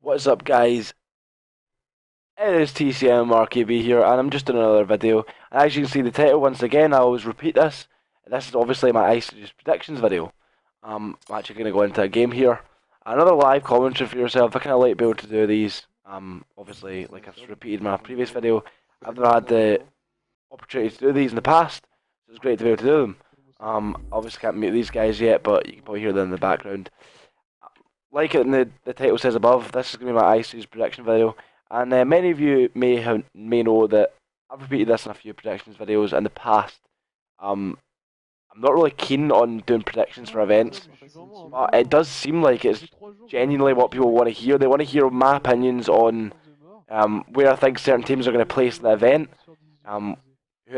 What's up, guys? It is TCM MarkyB here, and I'm just doing another video. And as you can see the title, once again, I always repeat this. This is obviously my i49 predictions video. I'm actually going to go into a game here. Another live commentary for yourself. I kind of like being able to do these. Obviously, like I've repeated in my previous video, I've never had the opportunity to do these in the past, so it's great to be able to do them. Obviously can't mute these guys yet, but you can probably hear them in the background. Like it in the title says above, this is going to be my i49 prediction video. And many of you may know that I've repeated this in a few predictions videos in the past. I'm not really keen on doing predictions for events, but it does seem like it's genuinely what people want to hear. They want to hear my opinions on where I think certain teams are going to place in the event, who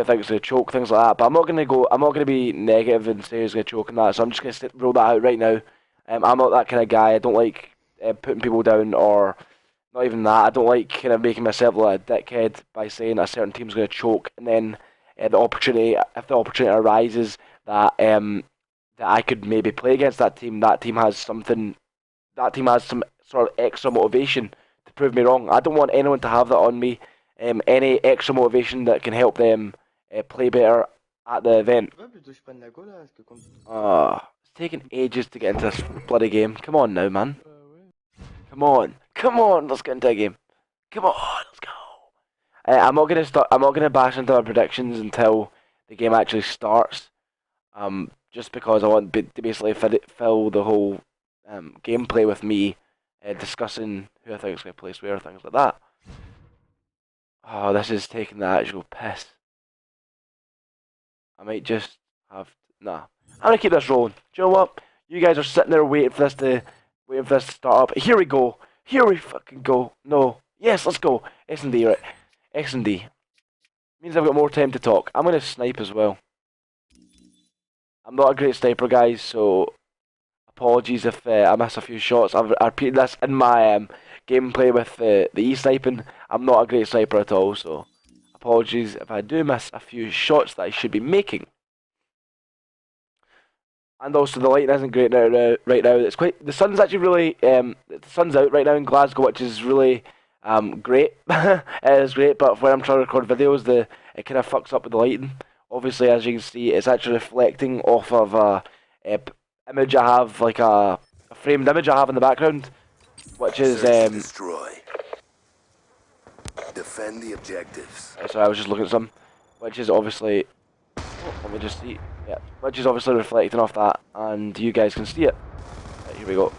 I think is going to choke, things like that. But I'm not going to be negative and say who's going to choke in that. So I'm just going to roll that out right now. I'm not that kind of guy. I don't like putting people down, or not even that. I don't like kind of making myself like a dickhead by saying a certain team's going to choke, and then if the opportunity arises that that I could maybe play against that team has some sort of extra motivation to prove me wrong. I don't want anyone to have that on me. Any extra motivation that can help them play better at the event. It's taking ages to get into this bloody game. Come on now, man. Come on, let's get into a game. Come on, let's go. I'm not gonna bash into our predictions until the game actually starts. Just because I want to basically fill the whole gameplay with me discussing who I think is gonna place where, things like that. Oh, this is taking the actual piss. I might just have nah. I'm gonna keep this rolling. Do you know what? You guys are sitting there waiting for this to start up. Here we go. Here we fucking go. No. Yes, let's go. S&D, right. S&D. Means I've got more time to talk. I'm gonna snipe as well. I'm not a great sniper, guys, so apologies if I miss a few shots. I've repeated this in my gameplay with the e-sniping. I'm not a great sniper at all, so apologies if I do miss a few shots that I should be making. And also the lighting isn't great right now. It's quite, the sun's actually really the sun's out right now in Glasgow, which is really great. It is great, but when I'm trying to record videos, it kind of fucks up with the lighting. Obviously, as you can see, it's actually reflecting off of a image I have, like a framed image I have in the background, which is destroy. Defend the objectives. Sorry, I was just looking at some, which is obviously. Oh, let me just see. Yeah, which is obviously reflecting off that, and you guys can see it. Right, here we go.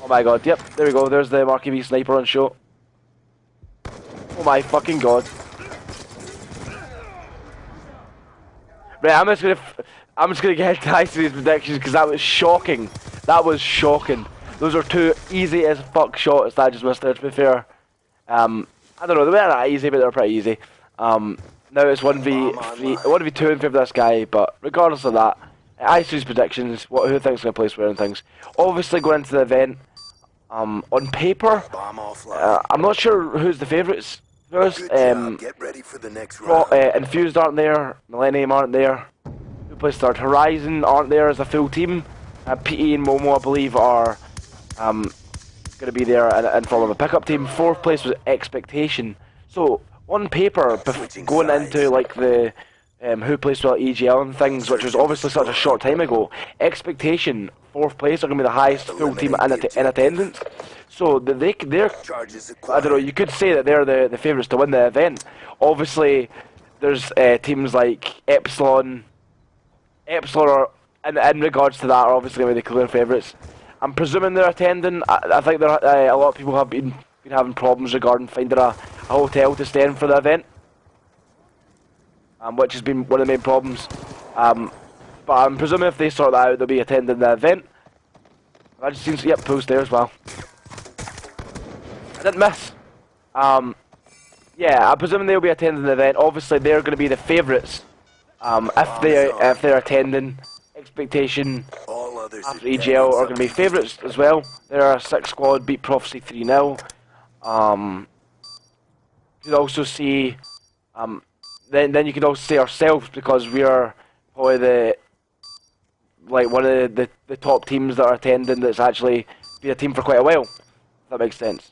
Oh my god, yep, there we go. There's the MarkyB sniper on show. Oh my fucking god. Right, I'm just gonna get into i49's predictions because that was shocking. That was shocking. Those are two easy as fuck shots that I just missed there, to be fair. I don't know, they weren't that easy, but they're pretty easy. Now it's 1v2 in favour of this guy, but regardless of that, i49's predictions, who thinks going to place where and things. Obviously going into the event, on paper, I'm not sure who's the favourites first. Get ready for the next round. Infused aren't there, Millennium aren't there, who plays third? Horizon aren't there as a full team. PT and Momo, I believe, are going to be there in form of a pickup team. Fourth place was Expectation. So on paper, going into like the who plays well at EGL and things, which was obviously such a short time ago, Expectation, fourth place, are going to be the highest full team in attendance. So they're, I don't know, you could say that they're the favourites to win the event. Obviously, there's teams like Epsilon are, in regards to that, are obviously going to be the clear favourites. I'm presuming they're attending. I think there a lot of people have been having problems regarding finding a hotel to stay in for the event, which has been one of the main problems. But I'm presuming if they sort that out, they'll be attending the event. I just seen, yep, pool's there as well. I didn't miss. Yeah, I'm presuming they'll be attending the event. Obviously, they're going to be the favourites. If they're attending. Expectation after EGL are going to be favourites as well. They're a 6 squad, beat Prophecy 3-0. You could also see, then you could also say ourselves, because we are probably one of the top teams that are attending that's actually been a team for quite a while. If that makes sense.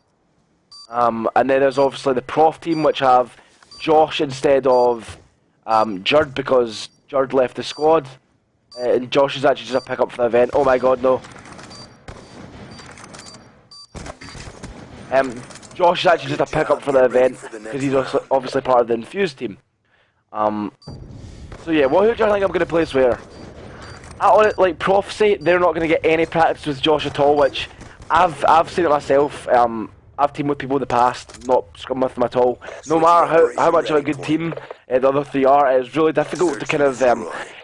And then there's obviously the Prof team, which have Josh instead of Jurd, because Jurd left the squad. And Josh is actually just a pickup for the event. Oh my god, no. Josh is actually just a pickup for the event, because he's obviously part of the Infused team. So yeah, who do I think I'm going to place where? Like Prof say, they're not going to get any practice with Josh at all, which I've seen it myself. I've teamed with people in the past, not scrum with them at all. No matter how much of a good team the other three are, it's really difficult to kind of,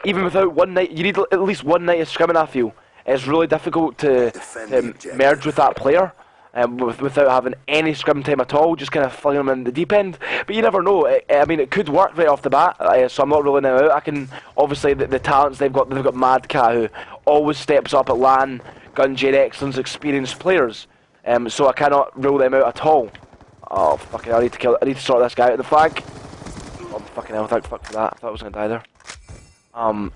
even without one night, you need at least one night of scrimming, I feel. It's really difficult to merge with that player. Without having any scrum time at all, just kind of flinging them in the deep end. But you never know. I mean, it could work right off the bat, so I'm not ruling it out. I can, obviously, the talents they've got Mad Cat, who always steps up at LAN, Gunjade Excellence, experienced players. So I cannot rule them out at all. Oh, fucking hell, I need to sort this guy out. The flag. Oh, fucking hell, thank fuck for that. I thought I was going to die there. I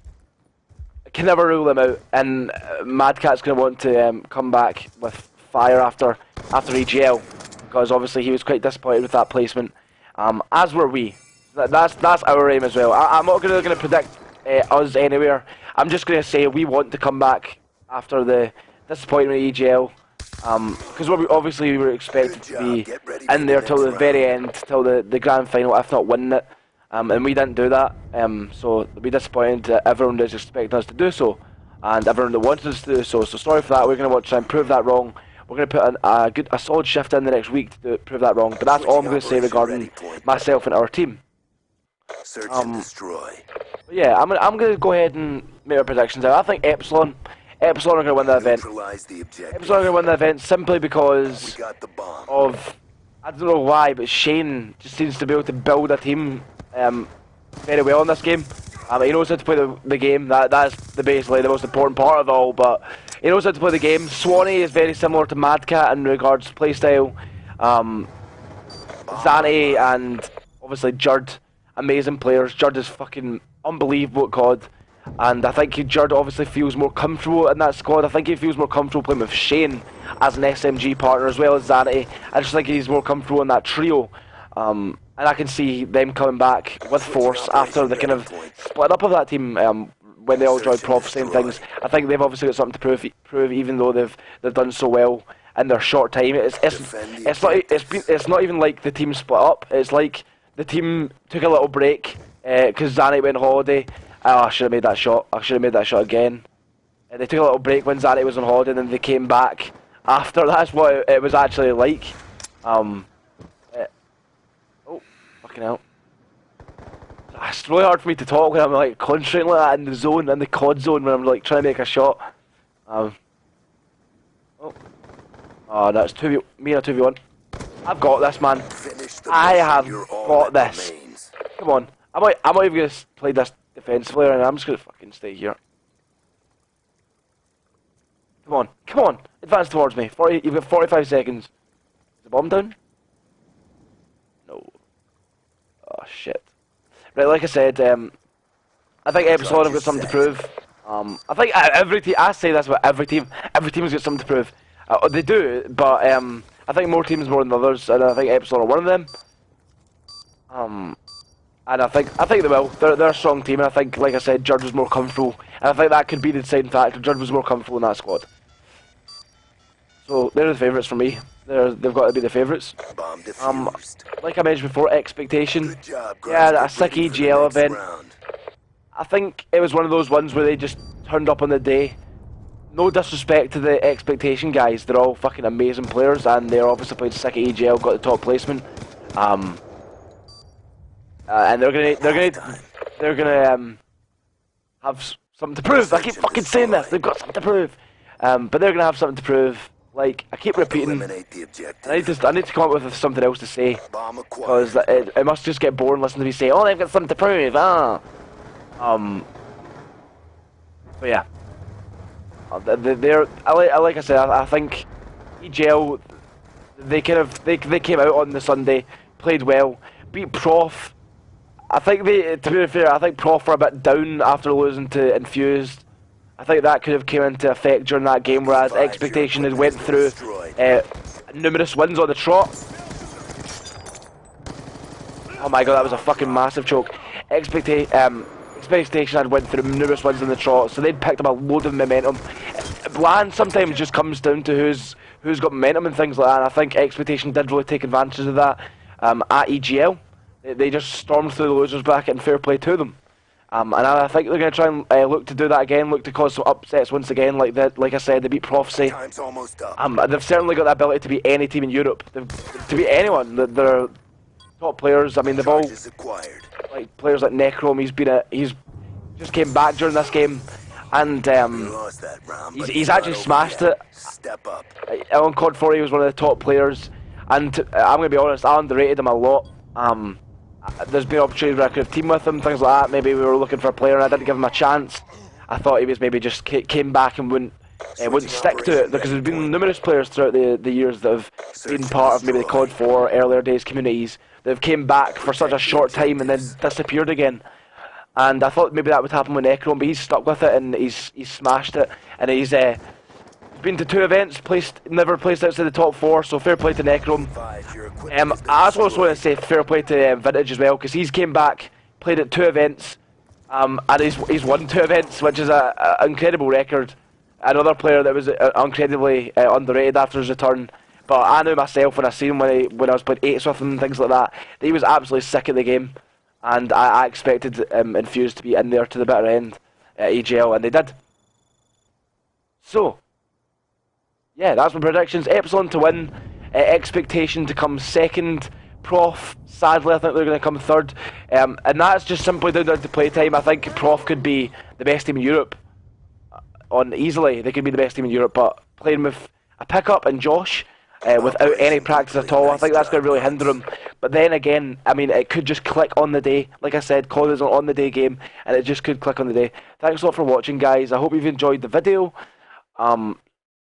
can never rule them out, and Mad Cat's going to want to come back with fire after EGL, because obviously he was quite disappointed with that placement, as were we. That's our aim as well. I'm not going to predict us anywhere. I'm just going to say we want to come back after the disappointment of EGL, because we were expected to be in there till the very end, till the grand final, if not winning it, and we didn't do that. So it'll be disappointing to everyone that's expecting us to do so, and everyone that wanted us to do so. So sorry for that. We're going to want to try and prove that wrong. We're going to put a solid shift in the next week to prove that wrong. But that's all I'm going to say regarding myself and our team. Search and destroy. Yeah, I'm going to go ahead and make our predictions out. I think Epsilon are going to win the event. Epsilon are going to win the event simply because of, I don't know why, but Shane just seems to be able to build a team very well in this game. He knows how to play the game. That's basically the most important part of it all. But he knows how to play the game. Swanee is very similar to Mad Cat in regards to playstyle. Zante and obviously Jurd, amazing players. Jurd is fucking unbelievable at COD. And I think Jurd obviously feels more comfortable in that squad. I think he feels more comfortable playing with Shane as an SMG partner, as well as Zante. I just think he's more comfortable in that trio. And I can see them coming back with force after the kind of split up of that team when they all joined Prof, same things. I think they've obviously got something to prove, even though they've done so well in their short time. It's not even like the team split up. It's like the team took a little break because Zante went on holiday. Oh, I should have made that shot. I should have made that shot again. They took a little break when Zante was on holiday, and then they came back after. That's what it was actually like. Out. It's really hard for me to talk when I'm like concentrating like that in the zone, in the COD zone, when I'm like trying to make a shot. Oh, that's me and a 2v1. I've got this, man. I have got this. Come on, I'm not even gonna play this defensively, and I'm just gonna fucking stay here. Come on, advance towards me. You've got 45 seconds. Is the bomb down? No. Oh shit. Right, like I said, I think Epsilon have got something to prove. I think every team, I say this about every team has got something to prove. They do, but I think more teams more than others, and I think Epsilon are one of them. And I think they will. They're a strong team, and I think, like I said, Jurd was more comfortable, and I think that could be the deciding factor. Jurd was more comfortable in that squad. So they're the favourites for me. They've got to be the favourites. Like I mentioned before, expectation. Yeah, a sick EGL event. I think it was one of those ones where they just turned up on the day. No disrespect to the expectation guys, they're all fucking amazing players, and they're obviously played sick at EGL, got the top placement. And they're gonna have something to prove. I keep fucking saying this. They've got something to prove. But they're gonna have something to prove. Like, I keep repeating, I need to come up with something else to say, because it must just get boring listening to me say, oh, they've got something to prove, But yeah, like I said, I think EGL, they came out on the Sunday, played well, beat Prof. I think to be fair, I think Prof were a bit down after losing to Infused. I think that could have came into effect during that game, whereas expectation had went through numerous wins on the trot. Oh my god, that was a fucking massive choke. Expectation had went through numerous wins in the trot, so they'd picked up a load of momentum. Land sometimes just comes down to who's got momentum and things like that, and I think Expectation did really take advantage of that at EGL. They just stormed through the losers bracket, and fair play to them. And I think they're going to try and look to do that again, look to cause some upsets once again. Like I said, they beat Prophecy. Time's almost up. They've certainly got the ability to beat any team in Europe. To beat anyone. They're top players. I mean, they've all like players like Necrom. He's just came back during this game, and he's actually smashed it. Step up. On COD 4 he was one of the top players, and I'm going to be honest, I underrated him a lot. There's been opportunities where I could have teamed with him, things like that. Maybe we were looking for a player and I didn't give him a chance. I thought he was maybe just came back and wouldn't stick to it, because there's been numerous players throughout the years that have been part of maybe the COD 4 earlier days communities that have came back for such a short time and then disappeared again. And I thought maybe that would happen with Necron, but he's stuck with it and he's smashed it, and he's been to 2 events, never placed outside the top 4, so fair play to Necron. I also want to say fair play to Vintage as well, because he's came back, played at 2 events, and he's won 2 events, which is an incredible record. Another player that was incredibly underrated after his return, but I knew myself when I seen him when I was playing 8s with him and things like that he was absolutely sick at the game, and I expected Infused to be in there to the bitter end at EGL, and they did. So yeah, that's my predictions. Epsilon to win, Expectation to come second, Prof, sadly I think they're going to come third, and that's just simply down to playtime. I think Prof could be the best team in Europe, easily. They could be the best team in Europe, but playing with a pickup and Josh without any practice at all, I think that's going to really hinder them. But then again, I mean, it could just click on the day. Like I said, COD is an on the day game, and it just could click on the day. Thanks a lot for watching, guys. I hope you've enjoyed the video.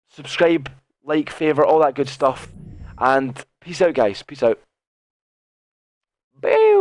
Subscribe, like, favourite, all that good stuff. And peace out, guys. Peace out. Bye.